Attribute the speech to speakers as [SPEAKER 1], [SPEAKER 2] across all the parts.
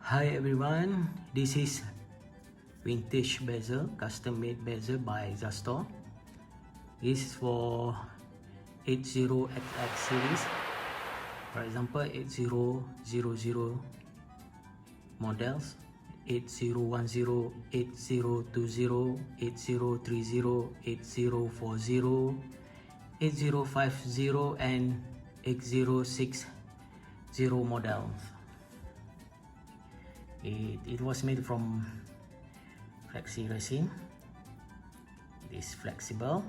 [SPEAKER 1] Hi everyone, this is vintage bezel, custom made bezel by Zastor. This is for 80XX series. For example, 8000 models, 8010, 8020, 8030, 8040, 8050 and 8060 models. It was made from flexi resin. It is flexible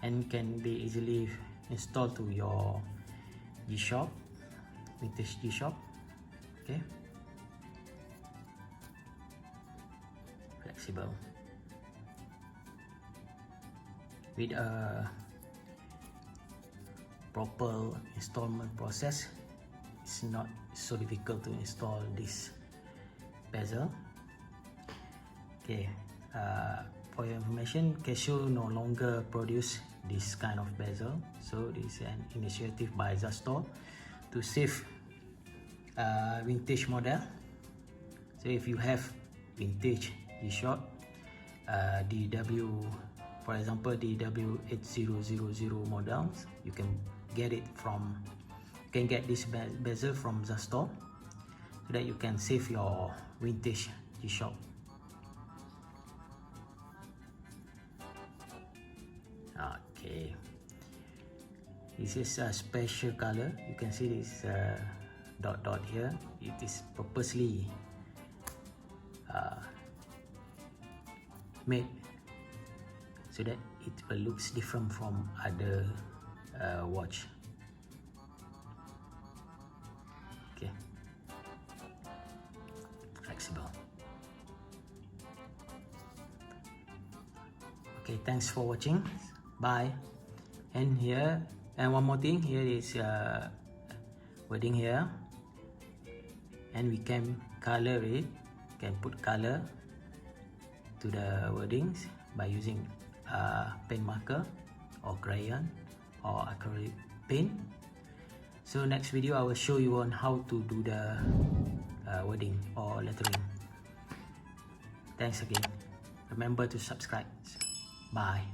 [SPEAKER 1] and can be easily installed to your G-Shock, vintage G-Shock. Okay, flexible with a proper installment process. It's not so difficult to install this bezel. Okay, for your information, Casio no longer produce this kind of bezel, so this is an initiative by Zastor to save vintage model. So if you have vintage G-Shock, for example DW-8000 models, you can get this bezel from Zastor, so that you can save your vintage G-Shock. Okay, this is a special color. You can see this dot here. It is purposely made so that it looks different from other watch. Okay, flexible. Okay, thanks for watching. Bye. And here, and one more thing, here is wording here, and we can color it. Can put color to the wordings by using pen marker or crayon or acrylic paint. So next video I will show you on how to do the wording or lettering. Thanks again. Remember to subscribe. Bye.